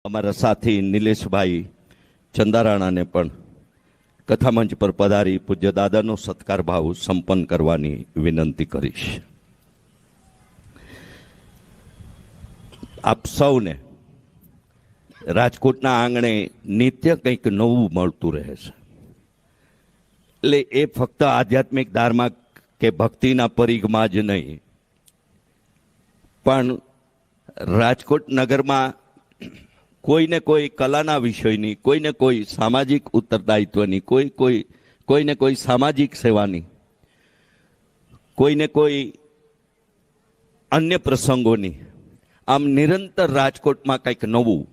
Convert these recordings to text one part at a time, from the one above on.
અમારા સાથી નિલેશભાઈ ચંદારાણાને પણ કથામંચ પર પધારી પૂજ્ય દાદાનો સત્કાર ભાવ સંપન્ન કરવાની વિનંતી કરીશ. આપ સૌને રાજકોટના આંગણે નિત્ય કંઈક નવું મળતું રહે છે. એટલે એ ફક્ત આધ્યાત્મિક ધાર્મિક કે ભક્તિના પરિઘમાં જ નહીં, પણ રાજકોટ નગરમાં કોઈને કોઈ કલાના વિષયની, કોઈને કોઈ સામાજિક ઉત્તરદાયિત્વની, કોઈને કોઈ સામાજિક સેવાની, કોઈને કોઈ અન્ય પ્રસંગોની, આમ નિરંતર રાજકોટમાં કંઈક નવું.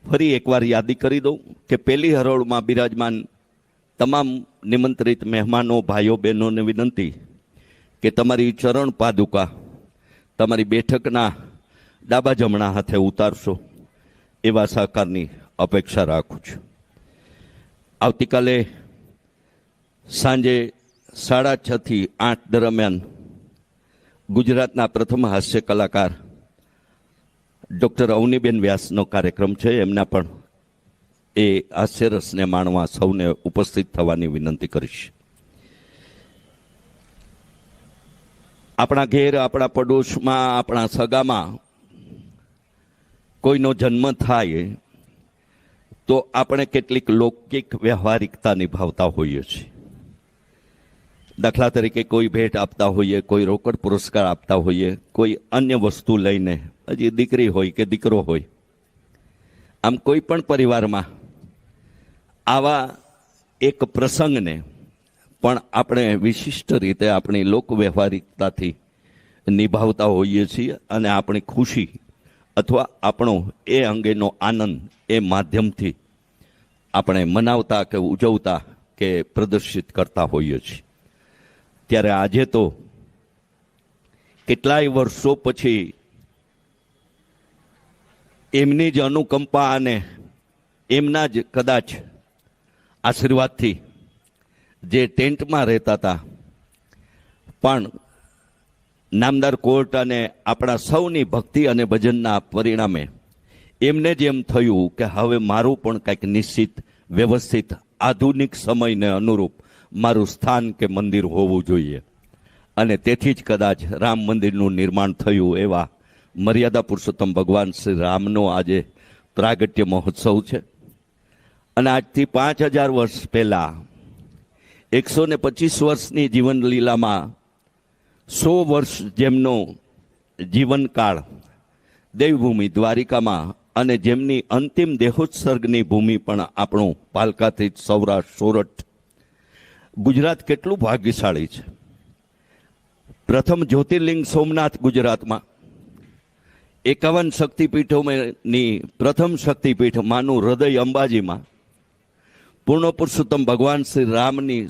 ફરી એકવાર યાદી કરી દઉં કે પહેલી હરોળમાં બિરાજમાન તમામ નિમંત્રિત મહેમાનો, ભાઈઓ બહેનોને વિનંતી કે તમારી ચરણ પાદુકા તમારી બેઠકના ડાબા જમણા હાથે ઉતારશો, એવા સહકારની અપેક્ષા રાખું છું. આવતીકાલે સાંજે 6:30 થી 8 દરમિયાન ગુજરાતના પ્રથમ હાસ્ય કલાકાર ડૉક્ટર અવનીબેન વ્યાસનો કાર્યક્રમ છે. એમના પણ એ હાસ્યરસને માણવા સૌને ઉપસ્થિત થવાની વિનંતી કરીશ. આપણા ઘેર, આપણા પડોશમાં, આપણા સગામાં કોઈનો જન્મ થાય તો આપણે કેટલીક લૌકિક વ્યવહારિકતા નિભાવતા હોઈએ છીએ. દાખલા તરીકે કોઈ ભેટ આપતા હોઈએ, કોઈ રોકડ પુરસ્કાર આપતા હોઈએ, કોઈ અન્ય વસ્તુ લઈને, હજી દીકરી હોય કે દીકરો હોય. આમ કોઈ પણ પરિવારમાં આવા એક પ્રસંગને પણ આપણે વિશિષ્ટ રીતે આપણી લોક વ્યવહારિકતાથી નિભાવતા હોઈએ છીએ અને આપણી ખુશી અથવા આપણો એ અંગેનો આનંદ એ માધ્યમથી આપણે મનાવતા કે ઉજવતા કે પ્રદર્શિત કરતા હોઈએ છીએ. ત્યારે આજે તો કેટલાય વર્ષો પછી એમની જ અનુકંપા અને એમના જ કદાચ આશીર્વાદથી જે ટેન્ટમાં રહેતા હતા, પણ નામદાર કોર્ટ અને આપણા સૌની ભક્તિ અને ભજનના પરિણામે એમને જ એમ થયું કે હવે મારું પણ કંઈક નિશ્ચિત, વ્યવસ્થિત, આધુનિક સમયને અનુરૂપ મારું સ્થાન કે મંદિર હોવું જોઈએ. અને તેથી જ કદાચ રામ મંદિરનું નિર્માણ થયું. એવા મર્યાદા પુરુષોત્તમ ભગવાન શ્રી રામનો આજે પ્રાગટ્ય મહોત્સવ છે. અને આજથી 5000 વર્ષ પહેલા 125 વર્ષની જીવન લીલામાં 100 વર્ષ જેમનો જીવનકાળ દેવભૂમિ દ્વારિકામાં અને જેમની અંતિમ દેહોત્સર્ગની ભૂમિ પણ આપણું પાલકાથી સૌરાષ્ટ્ર, સોરઠ, ગુજરાત કેટલું ભાગ્યશાળી છે. પ્રથમ જ્યોતિર્લિંગ સોમનાથ ગુજરાતમાં, 51 શક્તિપીઠોની પ્રથમ શક્તિપીઠ માનું હૃદય અંબાજીમાં, પૂર્ણ પુરુષોત્તમ ભગવાન શ્રી રામની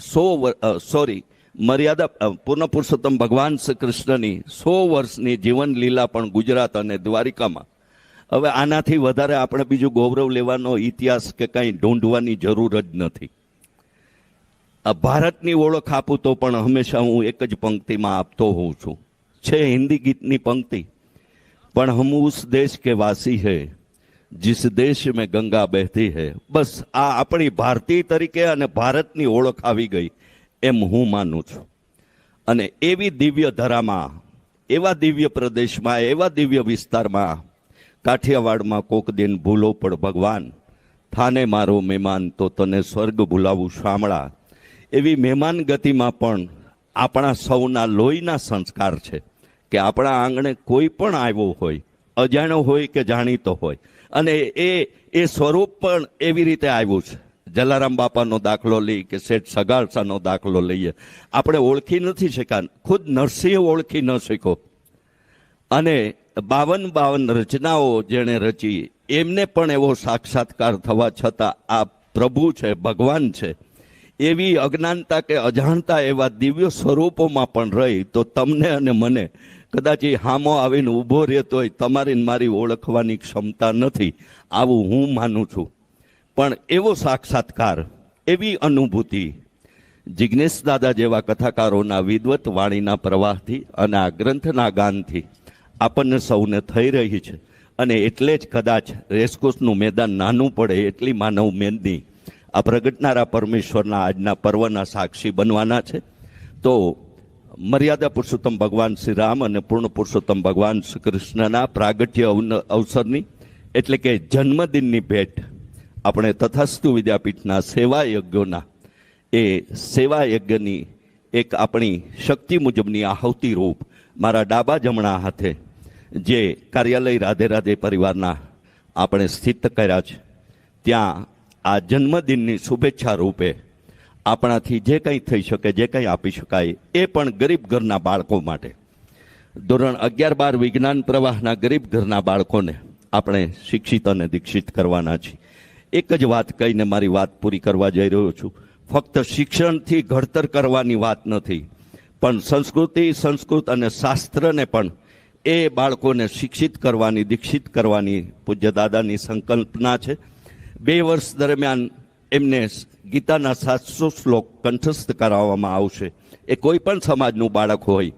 પૂર્ણ પુરુષોત્તમ ભગવાન શ્રી કૃષ્ણની 100 વર્ષની જીવન લીલા પણ ગુજરાત અને દ્વારિકામાં. હવે આનાથી વધારે આપણે બીજું ગૌરવ લેવાનો ઇતિહાસ કે કંઈ ઢૂંઢવાની જરૂર જ નથી. આ ભારતની ઓળખ આપું તો પણ હંમેશા હું એક જ પંક્તિમાં આપતો હોઉં છું. છે હિન્દી ગીતની પંક્તિ, પણ હમ ઉસ દેશ કે વાસી હૈ जिस देश में गंगा बहती है. બસ આ આપણી ભારતીય તરીકે અને ભારતની ઓળખ આવી ગઈ એમ હું માનું છું. અને એવી દિવ્ય ધરામાં, એવા દિવ્ય પ્રદેશમાં, એવા દિવ્ય વિસ્તારમાં, કાઠિયાવાડમાં કોક દિન ભૂલો પડ ભગવાન, થાને મારો મહેમાન તો તને સ્વર્ગ ભૂલાવું શામળા. એવી મહેમાન ગતિમાં પણ આપણા સૌના લોહીના સંસ્કાર છે કે આપણા આંગણે કોઈ પણ આવ્યો હોય, અજાણ્યો હોય કે જાણીતો હોય, અને એ સ્વરૂપ પણ એવી રીતે આવ્યું છે. જલારામ બાપાનો દાખલો લઈ કે શેઠ સગાળસાનો દાખલો લઈએ, આપણે ઓળખી નથી શક્યા. ખુદ નરસિંહ ઓળખી ન શક્યો. અને 52 રચનાઓ જેણે રચી એમને પણ એવો સાક્ષાત્કાર થવા છતાં આ પ્રભુ છે, ભગવાન છે, એવી અજ્ઞાનતા કે અજાણતા એવા દિવ્ય સ્વરૂપોમાં પણ રહી તો તમને અને મને કદાચ એ હામો આવીને ઊભો રહેતો હોય, તમારી મારી ઓળખવાની ક્ષમતા નથી, આવું હું માનું છું. પણ એવો સાક્ષાત્કાર, એવી અનુભૂતિ જિજ્ઞેશ દાદા જેવા કથાકારોના વિદવત વાણીના પ્રવાહથી અને આ ગ્રંથના ગાનથી આપણને સૌને થઈ રહી છે. અને એટલે જ કદાચ રેસકોર્સનું મેદાન નાનું પડે એટલી માનવ મેદની આ પ્રગટનારા પરમેશ્વરના આજના પર્વના સાક્ષી બનવાના છે. તો મર્યાદા પુરુષોત્તમ ભગવાન શ્રી રામ અને પૂર્ણ પુરુષોત્તમ ભગવાન શ્રી કૃષ્ણના પ્રાગટ્ય અવસરની એટલે કે જન્મદિનની ભેટ આપણે તથાસ્તુ વિદ્યાપીઠના સેવા યજ્ઞોના એ સેવા યજ્ઞની એક આપણી શક્તિ મુજબની આહુતિ રૂપ મારા ડાબા જમણા હાથે જે કાર્યાલય રાધે રાધે પરિવારના આપણે સ્થિત કર્યા છે ત્યાં આ જન્મદિનની શુભેચ્છા રૂપે આપણાથી જે કંઈ થઈ શકે, જે કંઈ આપી શકાય એ પણ ગરીબ ઘરના બાળકો માટે ધોરણ 11-12 વિજ્ઞાન પ્રવાહના ગરીબ ઘરના બાળકોને આપણે શિક્ષિત અને દીક્ષિત કરવાના છીએ. એક જ વાત કહીને મારી વાત પૂરી કરવા જઈ રહ્યો છું. ફક્ત શિક્ષણથી ઘડતર કરવાની વાત નથી, પણ સંસ્કૃતિ, સંસ્કૃત અને શાસ્ત્રને પણ એ બાળકોને શિક્ષિત કરવાની, દીક્ષિત કરવાની પૂજ્ય દાદાની સંકલ્પના છે. 2 વર્ષ દરમિયાન એમને ગીતાના 700 શ્લોક કંઠસ્થ કરાવવામાં આવશે. એ કોઈ પણ સમાજનું બાળક હોય,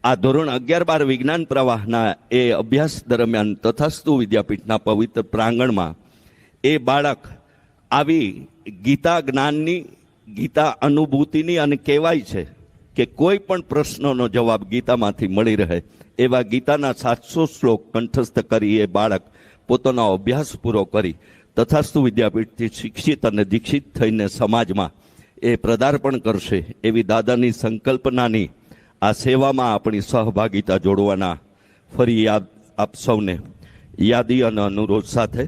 આ ધોરણ 11-12 વિજ્ઞાન પ્રવાહના એ અભ્યાસ દરમિયાન તથાસ્તુ વિદ્યાપીઠના પવિત્ર પ્રાંગણમાં એ બાળક આવી ગીતા જ્ઞાનની, ગીતા અનુભૂતિની, અને કહેવાય છે કે કોઈ પણ પ્રશ્નનો જવાબ ગીતામાંથી મળી રહે એવા ગીતાના 700 શ્લોક કંઠસ્થ કરી એ બાળક પોતાનો અભ્યાસ પૂરો કરી તથાસ્તુ વિદ્યાપીઠથી શિક્ષિત અને દીક્ષિત થઈને સમાજમાં એ પદાર્પણ કરશે એવી દાદાની સંકલ્પનાની આ સેવામાં આપણી સહભાગિતા જોડવાના ફરી આપ સૌને યાદી અને અનુરોધ સાથે